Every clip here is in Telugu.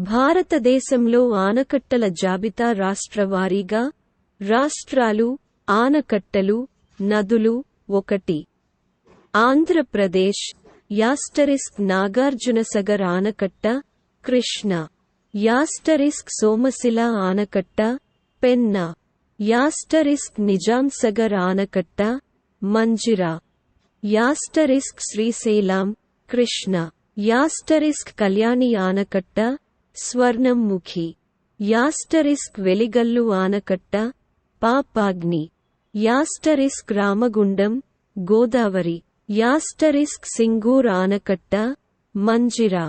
భారతదేశంలో ఆనకట్టల జాబితా రాష్ట్రవారీగా. రాష్ట్రాలు, ఆనకట్టలు, నదులు. 1. ఆంధ్రప్రదేశ్ నాగార్జునసాగర్ ఆనకట్ట, కృష్ణా. సోమశిల ఆనకట్ట, పెన్నా. నిజాంసాగర్ ఆనకట్ట, మంజిరా. శ్రీశైలం, కృష్ణా. కళ్యాణి ఆనకట్ట, స్వర్ణముఖి. వెలిగల్లు ఆనకట్ట, పాపాగ్ని. రామగుండం, గోదావరి. సింగూర్ ఆనకట్ట, మంజిరా.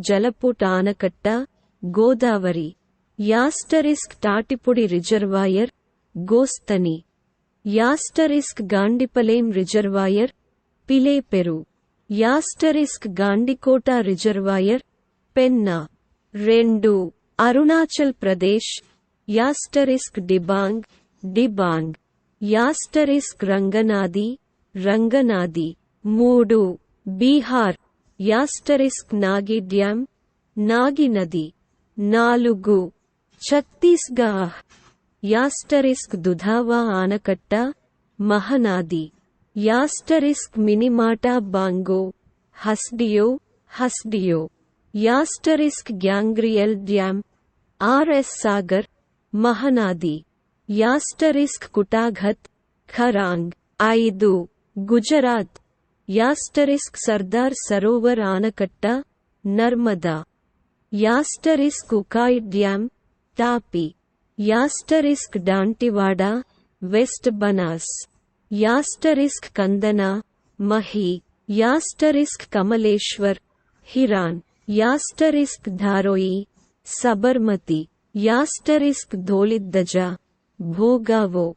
జలపుట్ ఆనకట్ట, Godavari. Tatipudi reservoir, Gosthani. Gandipalem reservoir, Pileru. Gandikota reservoir, Penna. 2. Arunachal Pradesh Dibang, Dibang. Ranganadi, Ranganadi. 3. Bihar Nagi dam, Nagi నది. 4. ఛత్తీస్గఢ్ దుధావా ఆనకట్ట, మహనాది. మినిమాటా బాంగో, హస్డియో, హస్డియో. Gangrel dam, RS Sagar, Mahanadi. కుటాఘత్, ఖరాంగ్. 5. గుజరాత్ సర్దార్ సరోవర్ ఆనకట్ట, నర్మదా. ఉకాయ్ డ్యాం, తాపి. డాంటివాడా, వెస్ట్ బనాస్. కందనా, మహి. కమలేశ్వర్, హిరాన్. ధారోయి, సబర్మతి. ధోలిద్దజ, భోగావో.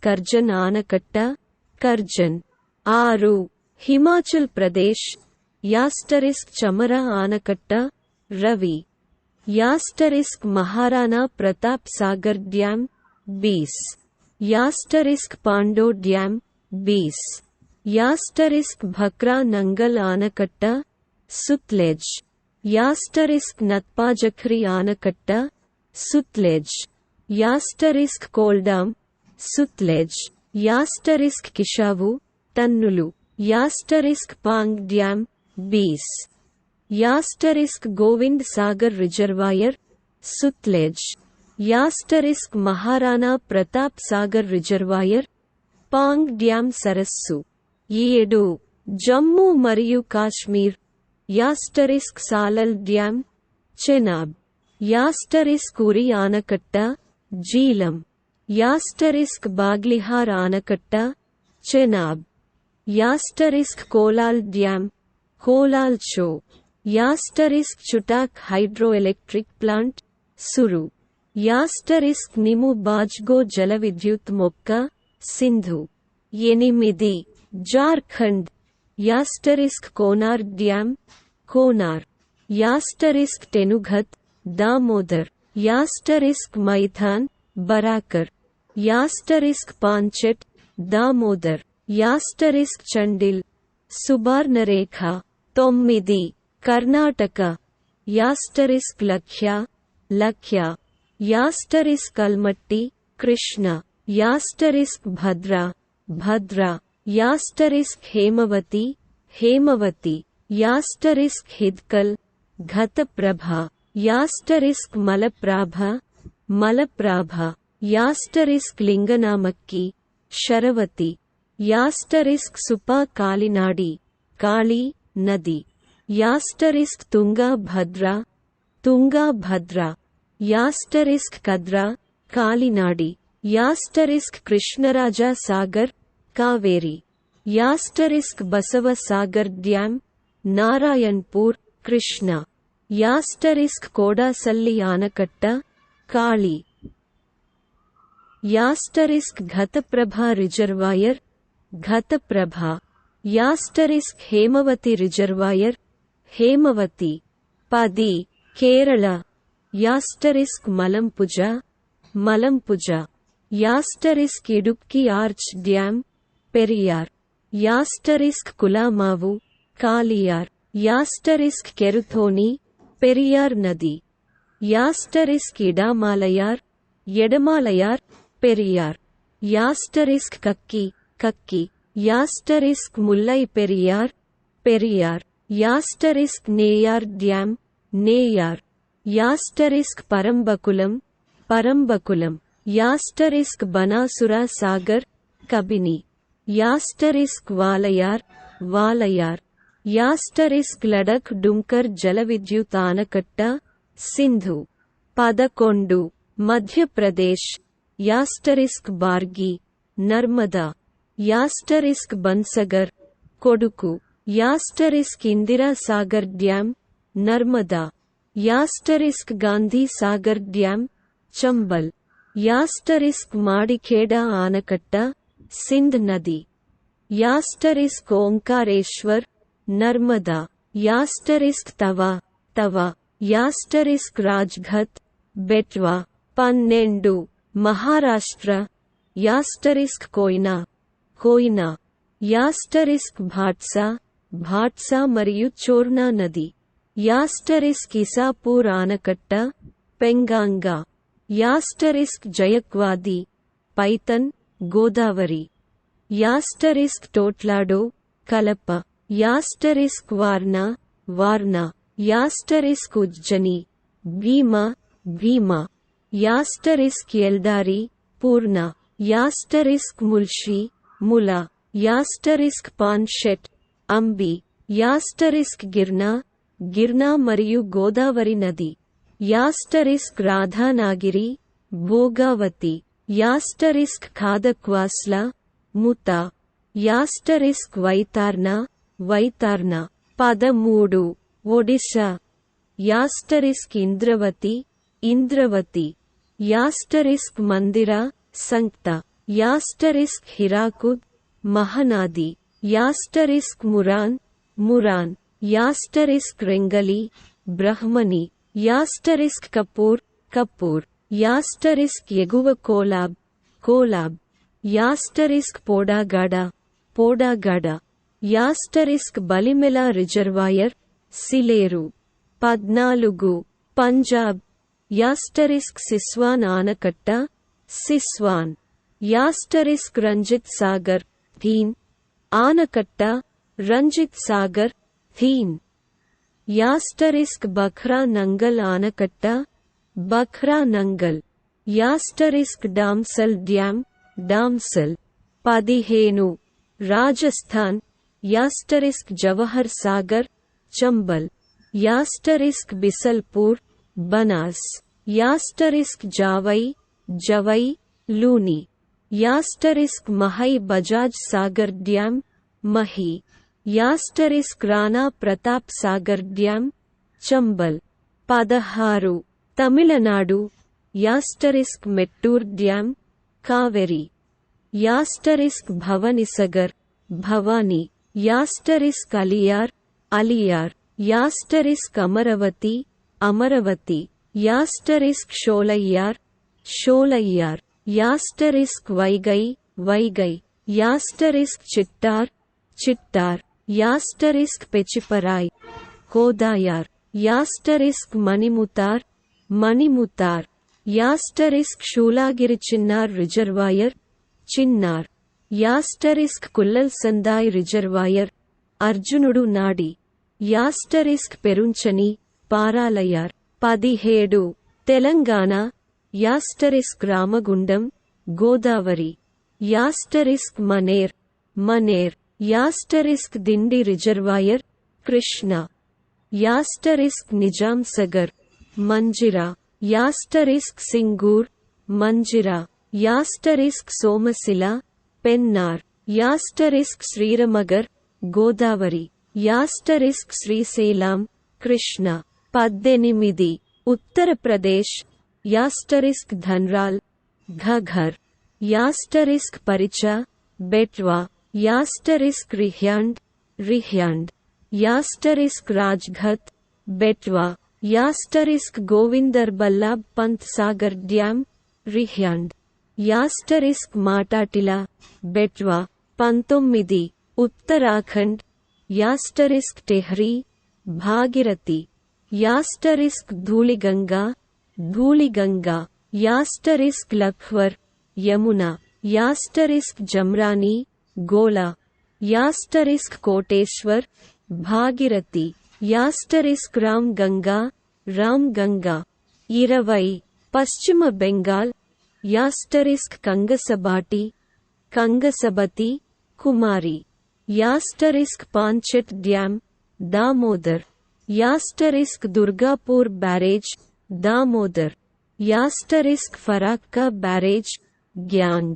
కర్జన్ ఆనకట్ట, కర్జన్. 6. హిమాచల్ ప్రదేశ్ చమరా ఆనకట్ట, రవి. మహారాణా ప్రతాప్ సాగర్ డ్యాం, బీస్. పాండో డ్యాం, బీస్. భక్రా నంగల్ ఆనకట్ట, సుత్లెజ్. నత్పాజఖ్రి ఆనకట్ట, సుత్లెజ్. కోల్డాం, సుత్లెజ్. కిషావు, తన్నులు. Pong dam, Beas. Gobind Sagar reservoir, Sutlej. Maharana Pratap Sagar reservoir, Pong dam సరస్సు. 7. జమ్మూ మరియు కాశ్మీర్ సాలల్ డ్యాం, చెనాబ్. ఉరి ఆనకట్ట, జీలం. బాగ్లిహార్ ఆనకట్ట, Chenab. Kolal dam, Kolal Cho. Chutak hydroelectric plant, Suru. Nimoo Bazgo జల విద్యుత్ మొక్క, సింధు. 8. జార్ఖండ్ కోనార్ డ్యాం, కోనార్. టెనుఘత్, దామోదర్. మైథాన్, బరాకర్. పాంచెట్, దామోదర్. చండిల్, సుబార్నరేఖ. 9. కర్ణాటక లఖ్య, లఖ్య. కల్మట్టి, కృష్ణ. భద్ర, భద్ర. హేమవతి, హేమవతి. హిద్కల్, ఘతప్రభ. మలప్రాభ, మలప్రాభ. లింగనామక్కి, శరవతి. సుపా కాలినాడి, కాళీ నది. తుంగా భద్ర, తుంగా భద్ర. కద్రా, కాలినాడి. కృష్ణరాజా సాగర్, కావేరి. బసవ సాగర్ డ్యాం, నారాయణ్పూర్, కృష్ణ. కోడాసల్లి ఆనకట్ట, Kali. Ghataprabha reservoir, Ghataprabha. Hemavathi reservoir, Hemavathi. 10. Kerala Malampuzha, Malampuzha. Idukki arch dam, Periyar. Kulamavu, Kaliyar. Cheruthoni, Periyar నది. Asterisk Idamalayar, Idamalayar, Periyar. Asterisk Kakki, Kakki. Asterisk Mullai Periyar, Periyar. Asterisk Neyyar dam, Neyyar. Asterisk Parambikulam, Parambikulam. Asterisk Banasura Sagar, Kabini. Asterisk Walayar, Walayar. Asterisk Ladakh డుంకర్ జలవిద్యుత్ ఆనకట్ట, సింధు. 11 మధ్యప్రదేశ్. యాస్టరిస్క్ బార్గి, నర్మదా. యాస్టరిస్క్ బన్సగర్, కొడుకు. Asterisk Indira Sagar dam, Narmada. Asterisk Gandhi Sagar dam, Chambal. Asterisk Madikheda ఆనకట్ట, సింధ్ నది. Asterisk Omkareshwar, Narmada. Asterisk Tawa, Tawa. Asterisk Rajghat, Betwa. 12 Maharashtra. Asterisk Koyna, Koyna. Asterisk Bhatsa, Bhatsa మరియు చోర్నా నది. యాస్టరిస్క్ ఇసాపూర్ ఆనకట్ట, పెంగాంగా. యాస్టరిస్క్ జయక్వాది, పైతన్, గోదావరి. యాస్టరిస్క్ టోట్లాడో, కలప. Asterisk Warna, Warna. Asterisk Ujjani, Bhima, Bhima. Asterisk Yeldari, Purna. Asterisk Mulshi, ములా. Asterisk Panshet, Ambi. Asterisk Girna, Girna మరియు గోదావరి నది. Asterisk Radhanagari, Bhogavati. Asterisk Khadakwasla, Mutha. Asterisk Vaitarna, Vaitarna. 13 Odisha. Asterisk Indravati, Indravati. Asterisk Mandira, Sankh. Asterisk Hirakud, Mahanadi. Asterisk Muran, Muran. Asterisk Rengali, Brahmani. Asterisk Kapur, Kapur. Asterisk ఎగువ Kolab, Kolab. Asterisk Podagada, Podagada. Asterisk Balimela reservoir, Sileru. 14 Punjab. Asterisk Siswan ఆనకట్ట, సిస్వాన్. యాస్టరిస్క్ రంజిత్ సాగర్, థీన్. ఆనకట్ట, రంజిత్ సాగర్, థీన్. యాస్టరిస్క్ బఖ్రా నంగల్ ఆనకట్ట, Bhakra Nangal. Asterisk damsel dam, Damsal. 15 Rajasthan. Asterisk Jawahar Sagar, Chambal. Asterisk Bisalpur, Banas. Asterisk Jawai, Jawai, Luni. Asterisk Mahi Bajaj Sagar dam, Mahi. Asterisk Rana Pratap Sagar dam, Chambal. 16 Tamil Nadu. Asterisk Mettur dam, Kaveri. Asterisk Bhavanisagar, Bhavani. Asterisk Aliyar, Aliyar. Asterisk Amaravathi, Amaravathi. Asterisk Sholayar, Sholayar. Asterisk Vaigai, Vaigai. Asterisk Chittar, Chittar. Asterisk Pechiparai, Kodayar. Asterisk Manimuthar, Manimuthar. Asterisk Shoolagiri Chinnar reservoir, Chinnar. Asterisk Kullal Sandai reservoir, అర్జునుడు నాడి. Asterisk పెరుంచని, Paralayar. 17 Telangana. Asterisk Ramagundam, Godavari. Asterisk Maner, Maner. Asterisk Dindi reservoir, Krishna. Asterisk Nizam Sagar, Manjira. Asterisk Singur, Manjira. Asterisk Somasila, Pennar. Asterisk Sriramsagar, Godavari. Asterisk Srisailam, Krishna. 18 Uttar Pradesh. Asterisk Dhanral, Ghaghar. Asterisk Paricha, Betwa. Asterisk Rihand, Rihand. Asterisk Rajghat, Betwa. Asterisk Govind Ballabh Pant Sagar dam, Rihand. Asterisk Matatila, Betwa. 19 Uttarakhand. Asterisk Tehri, Bhagirathi. Asterisk Dhauliganga Dhauliganga asterisk Lakhwar Yamuna asterisk Jamrani Gola asterisk Koteshwar భాగిరథి asterisk Ram Ganga 20 పశ్చిమ Bengal asterisk Kangsabati Kangsabati Kumari asterisk Panchet dam Damodar asterisk Durgapur barrage Damodar asterisk Farakka barrage gang